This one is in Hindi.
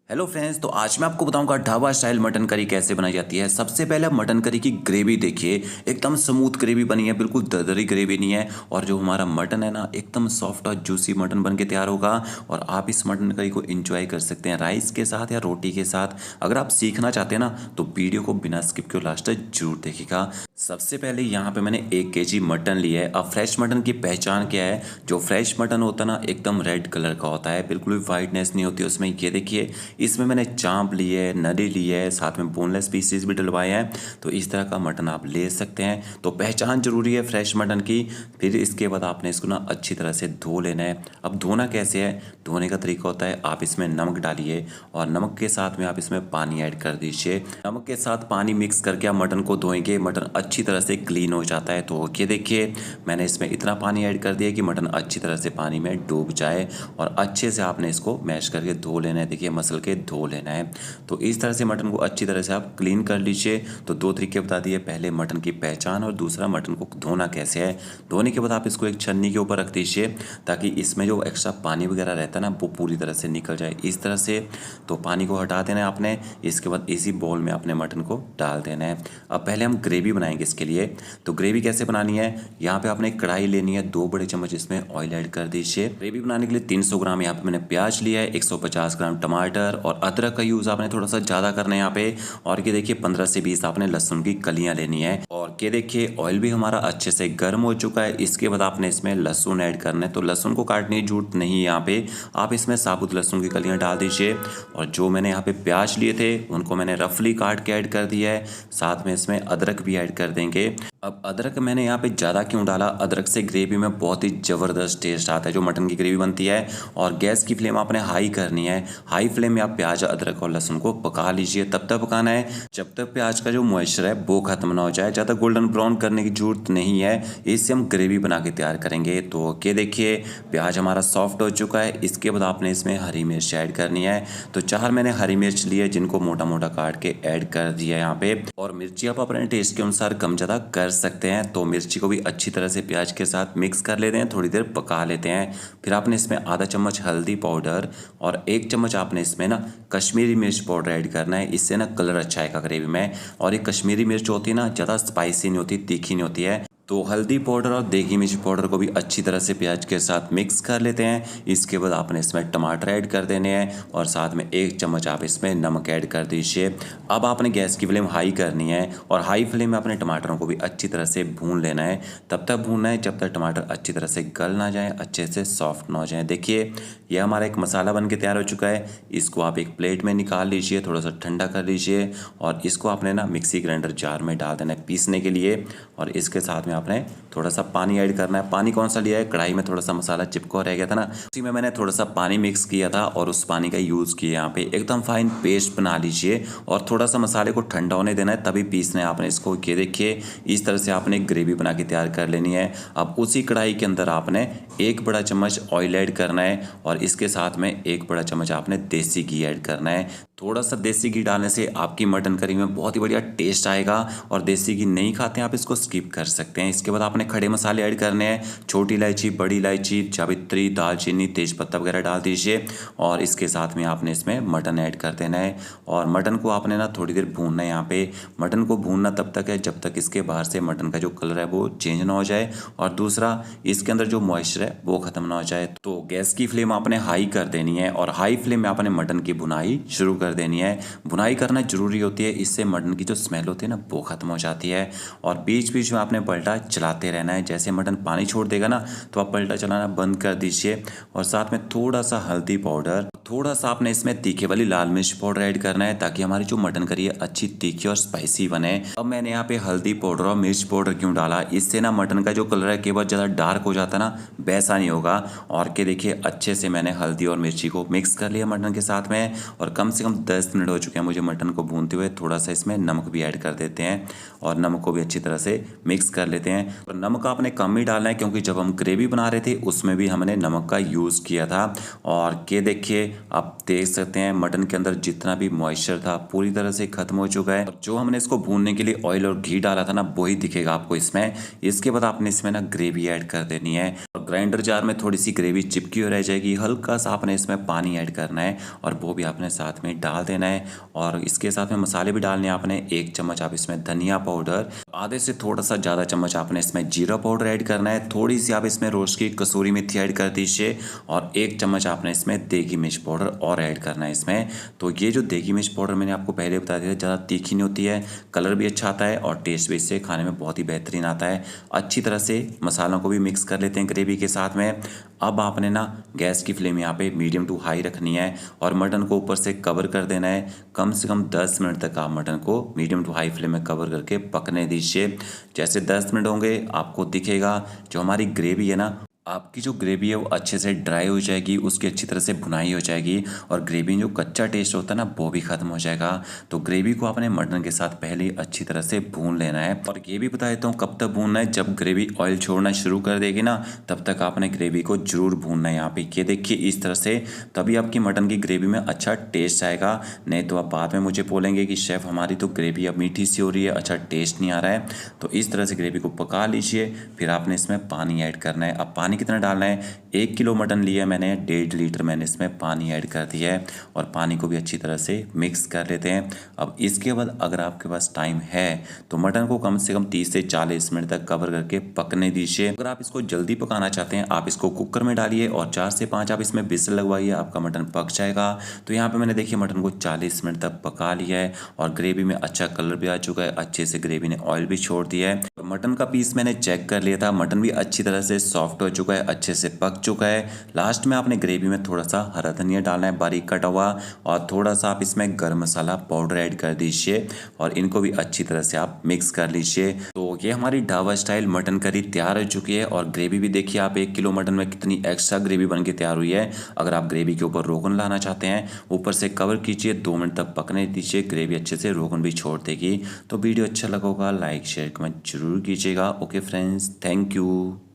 हेलो फ्रेंड्स, तो आज मैं आपको बताऊंगा ढाबा स्टाइल मटन करी कैसे बनाई जाती है। सबसे पहले मटन करी की ग्रेवी देखिए, एकदम स्मूथ ग्रेवी बनी है, बिल्कुल दरदरी ग्रेवी नहीं है। और जो हमारा मटन है ना, एकदम सॉफ्ट और जूसी मटन बन के तैयार होगा। और आप इस मटन करी को एंजॉय कर सकते हैं राइस के साथ या रोटी के साथ। अगर आप सीखना चाहते हैं ना, तो वीडियो को बिना स्किप किए लास्ट तक जरूर देखिएगा। सबसे पहले यहाँ पे मैंने 1 kg मटन लिया है। अब फ्रेश मटन की पहचान क्या है? जो फ्रेश मटन होता है ना, एकदम रेड कलर का होता है, बिल्कुल भी वाइटनेस नहीं होती उसमें। ये देखिए, इसमें मैंने चांप ली है, नली ली है, साथ में बोनलेस पीसेस भी डलवाए हैं। तो इस तरह का मटन आप ले सकते हैं। तो पहचान जरूरी है फ्रेश मटन की। फिर इसके बाद आपने इसको ना अच्छी तरह से धो लेना है। अब धोना कैसे है? धोने का तरीका होता है, आप इसमें नमक डालिए और नमक के साथ में आप इसमें पानी ऐड कर दीजिए। नमक के साथ पानी मिक्स करके आप मटन को धोएंगे, मटन अच्छी तरह से क्लीन हो जाता है। तो ये देखिए, मैंने इसमें इतना पानी ऐड कर दिया कि मटन अच्छी तरह से पानी में डूब जाए। और अच्छे से आपने इसको मैश करके धो लेना है। देखिए, मसल के धो लेना है। तो इस तरह से मटन को अच्छी तरह से आप क्लीन कर लीजिए। तो 2 तरीके बता दिए, पहले मटन की पहचान और दूसरा मटन को धोना कैसे है। धोने के बाद आप इसको एक छन्नी के ऊपर रख दीजिए, ताकि इसमें जो एक्स्ट्रा पानी वगैरह रहता है ना, वो पूरी तरह से निकल जाए इस तरह से। तो पानी को हटा देना है आपने। इसके बाद इसी बाउल में अपने मटन को डाल देना है। अब पहले हम ग्रेवी बनाएंगे इसके लिए। तो ग्रेवी कैसे बनानी है? यहाँ पे आपने कढ़ाई लेनी है, 2 बड़े चम्मच इसमें ऑयल ऐड कर दीजिए। ग्रेवी बनाने के लिए 300 ग्राम यहाँ पे मैंने प्याज लिया है, 150 ग्राम टमाटर और अदरक का यूज़ आपने थोड़ा सा ज़्यादा करना है यहाँ पे। और ये देखिए, 15 से 20 आपने लहसुन की कलियाँ लेनी है। और ये देखिए, ऑयल भी हमारा अच्छे से गर्म हो चुका है। इसके बाद आपने इसमें लहसुन ऐड करना है। तो लहसुन को काटने की जरूरत नहीं है यहाँ पे, आप इसमें साबुत लहसुन की कलियाँ डाल दीजिए। और जो मैंने यहाँ पे प्याज लिए थे, उनको मैंने रफली काट के ऐड कर दिया है। साथ में इसमें अदरक भी ऐड कर देंगे। अब अदरक मैंने यहाँ पे ज़्यादा क्यों डाला? अदरक से ग्रेवी में बहुत ही ज़बरदस्त टेस्ट आता है जो मटन की ग्रेवी बनती है। और गैस की फ्लेम आपने हाई करनी है। हाई फ्लेम में आप प्याज, अदरक और लहसुन को पका लीजिए। तब तक पकाना है जब तक प्याज का जो मॉइस्चर है वो खत्म ना हो जाए। ज़्यादा गोल्डन ब्राउन करने की जरूरत नहीं है, इससे हम ग्रेवी बना के तैयार करेंगे। तो ये देखिए, प्याज हमारा सॉफ्ट हो चुका है। इसके बाद आपने इसमें हरी मिर्च ऐड करनी है। तो 4 मैंने हरी मिर्च ली है, जिनको मोटा मोटा काट के ऐड कर दिया है यहाँ पे। और मिर्ची आप अपने टेस्ट के अनुसार कम ज़्यादा कर सकते हैं। तो मिर्ची को भी अच्छी तरह से प्याज के साथ मिक्स कर लेते हैं, थोड़ी देर पका लेते हैं। फिर आपने इसमें आधा चम्मच हल्दी पाउडर और 1 चम्मच आपने इसमें ना कश्मीरी मिर्च पाउडर ऐड करना है। इससे ना कलर अच्छा आएगा ग्रेवी में। और ये कश्मीरी मिर्च होती है ना, ज़्यादा स्पाइसी नहीं होती, तीखी नहीं होती है। तो हल्दी पाउडर और देगी मिर्च पाउडर को भी अच्छी तरह से प्याज के साथ मिक्स कर लेते हैं। इसके बाद आपने इसमें टमाटर ऐड कर देने हैं और साथ में 1 चम्मच आप इसमें नमक ऐड कर दीजिए। अब आपने गैस की फ्लेम हाई करनी है और हाई फ्लेम में अपने टमाटरों को भी अच्छी तरह से भून लेना है। तब तक भूनना है जब तक टमाटर अच्छी तरह से गल ना जाए, अच्छे से सॉफ्ट ना हो जाए। देखिए, यह हमारा एक मसाला बन के तैयार हो चुका है। इसको आप एक प्लेट में निकाल लीजिए, थोड़ा सा ठंडा कर लीजिए। और इसको आपने ना मिक्सी ग्राइंडर जार में डाल देना है पीसने के लिए। और इसके साथ में आपने थोड़ा सा पानी ऐड करना है। पानी कौन सा लिया है? कढ़ाई में थोड़ा सा मसाला चिपका रह गया था ना, उसी में मैंने थोड़ा सा पानी मिक्स किया था और उस पानी का यूज़ किया। यहाँ पे एकदम फाइन पेस्ट बना लीजिए और थोड़ा सा मसाले को ठंडा होने देना है, तभी पीसना है आपने इसको। ये देखिए, इस तरह से आपने ग्रेवी बना के तैयार कर लेनी है। अब उसी कढ़ाई के अंदर आपने 1 बड़ा चम्मच ऑयल ऐड करना है और इसके साथ में 1 बड़ा चम्मच आपने देसी घी ऐड करना है। थोड़ा सा देसी घी डालने से आपकी मटन करी में बहुत ही बढ़िया टेस्ट आएगा। और देसी घी नहीं खाते हैं आप, इसको स्किप कर सकते हैं। इसके बाद आपने खड़े मसाले ऐड करने हैं। छोटी इलायची, बड़ी इलायची, जावित्री, दालचीनी, तेज़पत्ता वगैरह डाल दीजिए। और इसके साथ में आपने इसमें मटन ऐड कर देना है। और मटन को आपने ना थोड़ी देर भूनना है। यहाँ पे मटन को भूनना तब तक है जब तक इसके बाहर से मटन का जो कलर है वो चेंज ना हो जाए और दूसरा इसके अंदर जो मॉइस्चर है वो खत्म ना हो जाए। तो गैस की फ्लेम आपने हाई कर देनी है और हाई फ्लेम में आपने मटन की भुनाई शुरू कर देनी है। भुनाई करना जरूरी होती है, इससे मटन की जो स्मेल होती है ना वो खत्म हो जाती है। और बीच बीच में आपने पलटा चलाते रहना है। जैसे मटन पानी छोड़ देगा ना, तो आप पलटा चलाना बंद कर दीजिए। और साथ में थोड़ा सा हल्दी पाउडर, थोड़ा सा आपने इसमें तीखे वाली लाल मिर्च पाउडर ऐड करना है, ताकि हमारी जो मटन करी है अच्छी तीखी और स्पाइसी बने। अब मैंने यहाँ पे हल्दी पाउडर और मिर्च पाउडर क्यों डाला? इससे ना मटन का जो कलर है केवल ज़्यादा डार्क हो जाता है ना, वैसा नहीं होगा। और के देखिए, अच्छे से मैंने हल्दी और मिर्ची को मिक्स कर लिया मटन के साथ में। और कम से कम 10 मिनट हो चुके हैं मुझे मटन को भूनते हुए। थोड़ा सा इसमें नमक भी ऐड कर देते हैं और नमक को भी अच्छी तरह से मिक्स कर लेते हैं। और नमक आपने कम ही डालना है, क्योंकि जब हम ग्रेवी बना रहे थे उसमें भी हमने नमक का यूज़ किया था। और ये देखिए, आप देख सकते हैं मटन के अंदर जितना भी मॉइस्चर था पूरी तरह से खत्म हो चुका है। और जो हमने इसको भूनने के लिए ऑयल और घी डाला था ना, वही दिखेगा आपको इसमें। इसके बाद आपने इसमें ना ग्रेवी ऐड कर देनी है। और ग्राइंडर जार में थोड़ी सी ग्रेवी चिपकी हुई रह जाएगी। हल्का सा आपने इसमें पानी ऐड करना है और वो भी आपने साथ में डाल देना है। और इसके साथ में मसाले भी डालने हैं आपने। 1 चम्मच आप इसमें धनिया पाउडर, आधे से थोड़ा सा ज़्यादा चम्मच आपने इसमें जीरा पाउडर ऐड करना है। थोड़ी सी आप इसमें रोस्ट की कसूरी मेथी ऐड कर दीजिए और 1 चम्मच आपने इसमें देगी मिर्च पाउडर और ऐड करना है इसमें। तो ये जो देगी मिर्च पाउडर मैंने आपको पहले बता दिया, ज़्यादा तीखी नहीं होती है, कलर भी अच्छा आता है और टेस्ट भी इससे खाने में बहुत ही बेहतरीन आता है। अच्छी तरह से मसालों को भी मिक्स कर लेते हैं ग्रेवी के साथ में। अब आपने ना गैस की फ्लेम यहाँ पे मीडियम टू हाई रखनी है और मटन को ऊपर से कवर कर देना है। कम से कम 10 मिनट तक आप मटन को मीडियम टू हाई फ्लेम में कवर करके पकने दीजिए। जैसे 10 मिनट होंगे आपको दिखेगा जो हमारी ग्रेवी है ना, आपकी जो ग्रेवी है वो अच्छे से ड्राई हो जाएगी, उसकी अच्छी तरह से भुनाई हो जाएगी और ग्रेवी में जो कच्चा टेस्ट होता है ना वो भी खत्म हो जाएगा। तो ग्रेवी को आपने मटन के साथ पहले ही अच्छी तरह से भून लेना है। और ये भी बता देता हूँ कब तक भूनना है, जब ग्रेवी ऑयल छोड़ना शुरू कर देगी ना तब तक आपने ग्रेवी को जरूर भूनना है। यहाँ पे ये देखिए इस तरह से, तभी आपकी मटन की ग्रेवी में अच्छा टेस्ट आएगा। नहीं तो आप बाद में मुझे बोलेंगे कि शेफ़ हमारी तो ग्रेवी अब मीठी सी हो रही है, अच्छा टेस्ट नहीं आ रहा है। तो इस तरह से ग्रेवी को पका लीजिए। फिर आपने इसमें पानी ऐड करना है। अब पानी कितना डालना है, 1 किलो मटन लिया मैंने, 1.5 लीटर मैंने इसमें पानी ऐड कर दिया है और पानी को भी अच्छी तरह से मिक्स कर लेते हैं। अब इसके बाद अगर आपके पास टाइम है तो मटन को कम से कम 30 से 40 मिनट तक कवर करके पकने दीजिए। अगर आप इसको जल्दी पकाना चाहते हैं आप इसको कुकर में डालिए और 4 से 5 आप इसमें विसल लगवाइए, आपका मटन पक जाएगा। तो यहाँ पे मैंने देखिए मटन को 40 मिनट तक पका लिया है और ग्रेवी में अच्छा कलर भी आ चुका है, अच्छे से ग्रेवी ने ऑयल भी छोड़ दिया है। मटन का पीस मैंने चेक कर लिया था, मटन भी अच्छी तरह से सॉफ्ट हो चुका है, अच्छे से पक चुका है। लास्ट में आपने ग्रेवी में थोड़ा सा हरा धनिया डालना है बारीक कटा हुआ और थोड़ा सा आप इसमें गरम मसाला पाउडर ऐड कर दीजिए और इनको भी अच्छी तरह से आप मिक्स कर लीजिए। तो ये हमारी ढाबा स्टाइल मटन करी तैयार हो चुकी है और ग्रेवी भी देखिए आप 1 किलो मटन में कितनी एक्स्ट्रा ग्रेवी बन के तैयार हुई है। अगर आप ग्रेवी के ऊपर रोगन लाना चाहते हैं ऊपर से कवर कीजिए, 2 मिनट तक पकने दीजिए, ग्रेवी अच्छे से रोगन भी छोड़ देगी। तो वीडियो अच्छा लगा होगा लाइक शेयर कमेंट जरूर कीजिएगा। Okay friends, thank you.